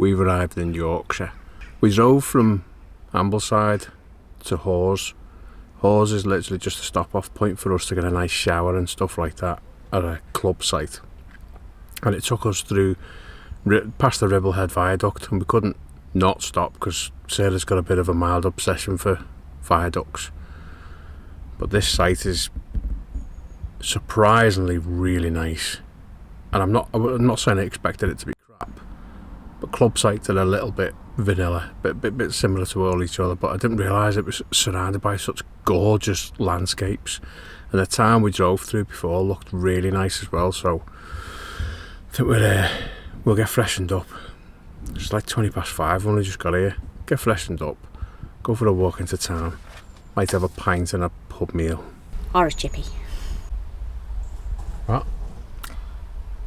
we've arrived in Yorkshire. We drove from Ambleside to Hawes. Hawes is literally just a stop off point for us to get a nice shower and stuff like that at a club site. And it took us through past the Ribblehead viaduct, and we couldn't not stop because Sarah's got a bit of a mild obsession for viaducts. But this site is surprisingly really nice, and I'm not saying I expected it to be crap, but club sites are a little bit vanilla, bit similar to all each other, but I didn't realise it was surrounded by such gorgeous landscapes, and the town we drove through before looked really nice as well. So I think we'll get freshened up. It's like 5:20, I've only just got here. Get freshened up, go for a walk into town, might have a pint and a pub meal. Or a chippy. What?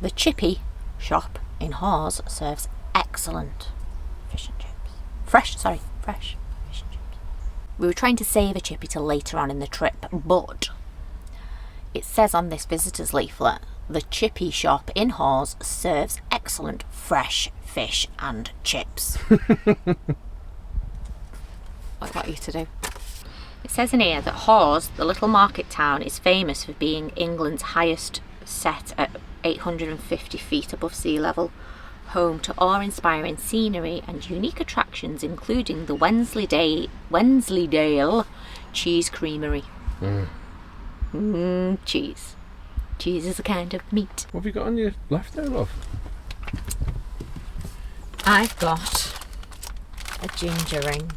The chippy shop in Hawes serves excellent fish and chips. Fresh fish and chips. We were trying to save a chippy till later on in the trip, but it says on this visitor's leaflet, the chippy shop in Hawes serves excellent fresh fish and chips. What are you to do? It says in here that Hawes, the little market town, is famous for being England's highest, set at 850 feet above sea level, home to awe-inspiring scenery and unique attractions, including the Wensleydale Cheese Creamery. Cheese. Cheese is a kind of meat. What have you got on your left there, love? I've got a ginger ring.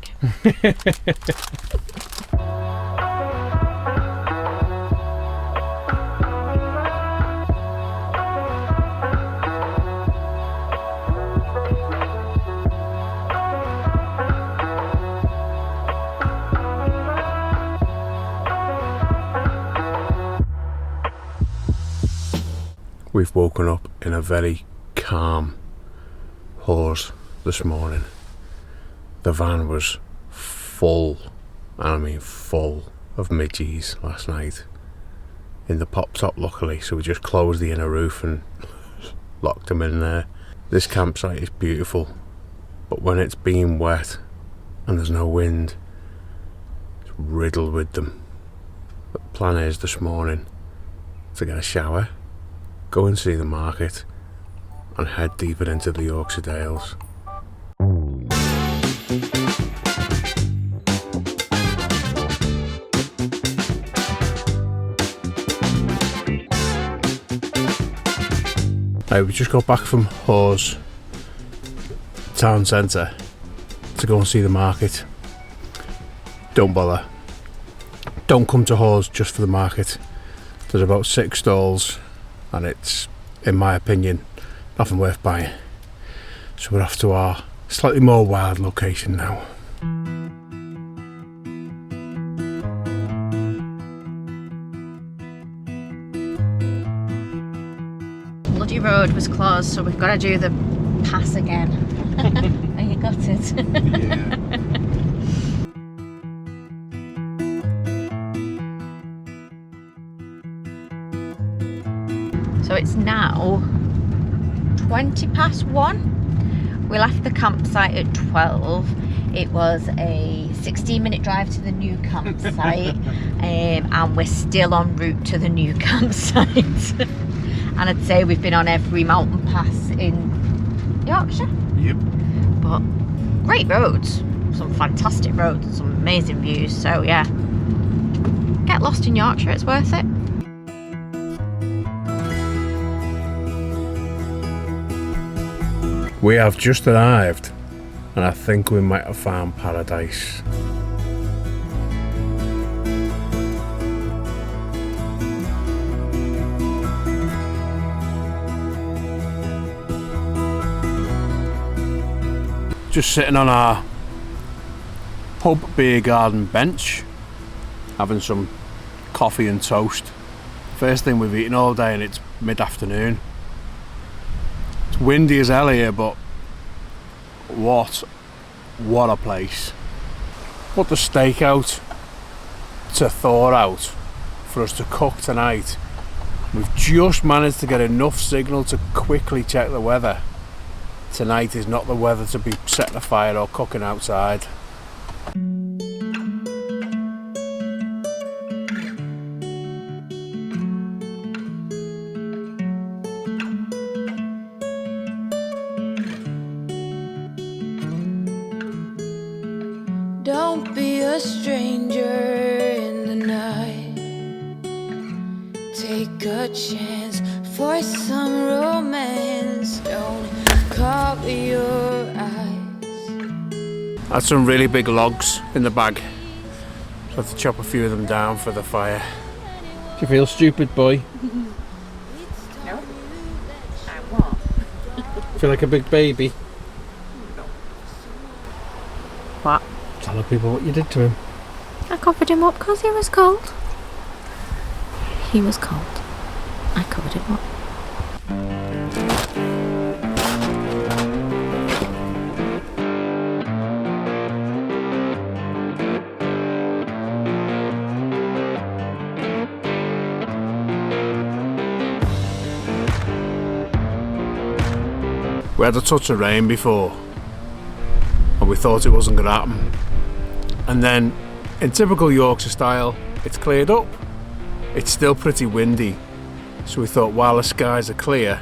We've woken up in a very calm Hawes this morning. The van was full, and I mean full, of midgies last night in the pop top, luckily, so we just closed the inner roof and locked them in there. This campsite is beautiful, but when it's been wet and there's no wind, it's riddled with them. The plan is this morning to get a shower, go and see the market, and head deeper into the Yorkshire Dales. We just got back from Hawes town centre to go and see the market. Don't bother. Don't come to Hawes just for the market. There's about 6 stalls, and it's, in my opinion, nothing worth buying. So we're off to our slightly more wild location now. Bloody road was closed, so we've got to do the pass again. Are you gutted? Yeah. So it's now 1:20. We left the campsite at 12. It was a 16-minute drive to the new campsite, and we're still en route to the new campsite. And I'd say we've been on every mountain pass in Yorkshire. Yep. But great roads, some fantastic roads, some amazing views. So yeah, get lost in Yorkshire, it's worth it. We have just arrived, and I think we might have found paradise. Just sitting on our pub beer garden bench, having some coffee and toast. First thing we've eaten all day, and it's mid-afternoon. It's windy as hell here, but what a place. Put the steak out to thaw out for us to cook tonight. We've just managed to get enough signal to quickly check the weather tonight is not the weather to be setting a fire or cooking outside. Don't be a stranger in the night. Take a chance for some romance. Don't cover your eyes. Had some really big logs in the bag, so I had to chop a few of them down for the fire. Do you feel stupid, boy? No. I what? Feel like a big baby? What? Tell the people what you did to him. I covered him up because he was cold. He was cold. I covered him up. We had a touch of rain before and we thought it wasn't going to happen, and then in typical Yorkshire style it's cleared up. It's still pretty windy, so we thought while the skies are clear,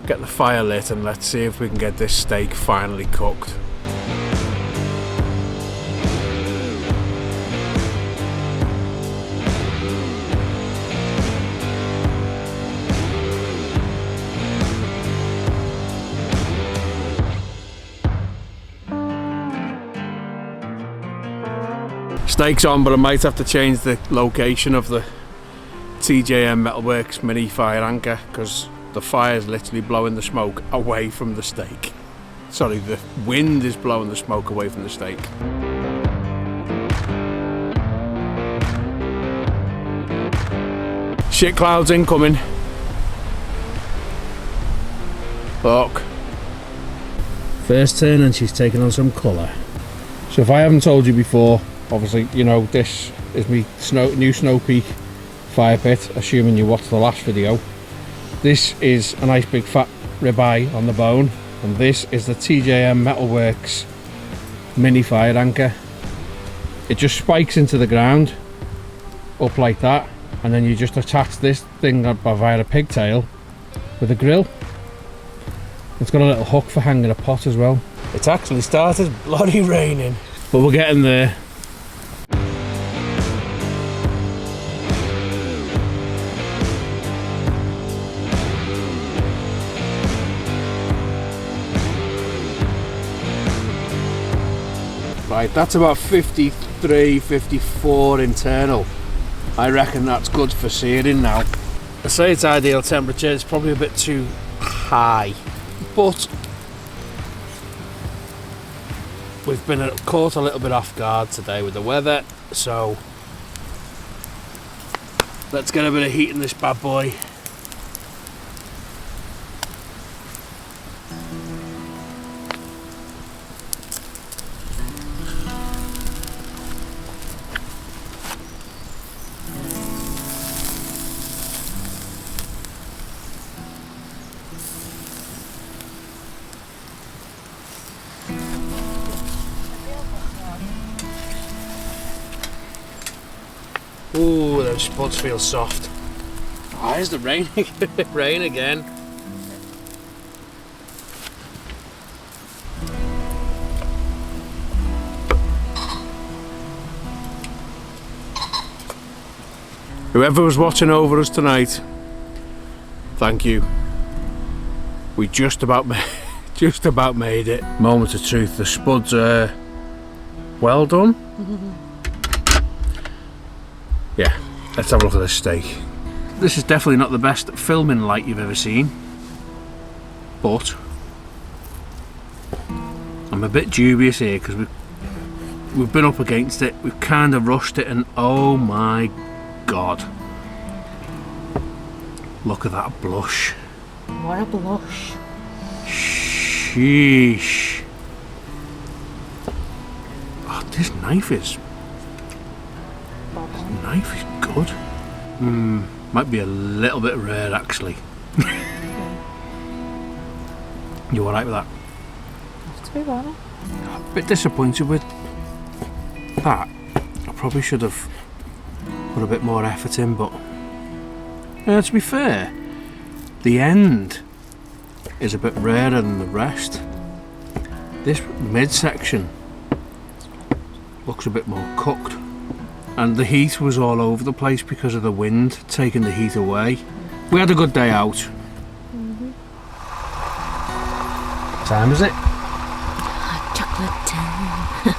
get the fire lit and let's see if we can get this steak finally cooked. Steak's on, but I might have to change the location of the TJM Metalworks mini fire anchor because the fire's literally blowing the smoke away from the steak. Sorry, the wind is blowing the smoke away from the steak. Shit clouds incoming. Look. First turn and she's taking on some colour. So if I haven't told you before, obviously, you know, this is my new Snow Peak fire pit, assuming you watched the last video. This is a nice big fat ribeye on the bone, and this is the TJM Metalworks mini fire anchor. It just spikes into the ground, up like that, and then you just attach this thing via a pigtail with a grill. It's got a little hook for hanging a pot as well. It's actually started bloody raining, but we're getting there. Right, that's about 53, 54 internal. I reckon that's good for searing now. I say it's ideal temperature, it's probably a bit too high, but we've been caught a little bit off guard today with the weather, so let's get a bit of heat in this bad boy. Ooh, those spuds feel soft. Oh, there's the rain, rain again. Whoever was watching over us tonight, thank you. We just about made it. Moment of truth, the spuds are well done. Yeah, let's have a look at this steak. This is definitely not the best filming light you've ever seen, but I'm a bit dubious here because we've been up against it, we've kind of rushed it, and oh my god, look at that blush. What a blush. Sheesh. Oh, this knife is good. Might be a little bit rare actually. You alright with that? through, aren't we? A bit disappointed with that. I probably should have put a bit more effort in, but to be fair, the end is a bit rarer than the rest. This midsection looks a bit more cooked, and the heat was all over the place because of the wind taking the heat away. We had a good day out. Time is it? Chocolate time.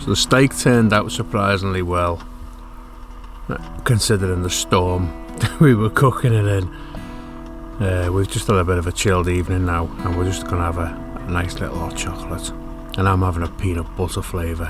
So the steak turned out surprisingly well, considering the storm we were cooking it in. We've just had a bit of a chilled evening now, and we're just going to have a nice little hot chocolate. And I'm having a peanut butter flavour.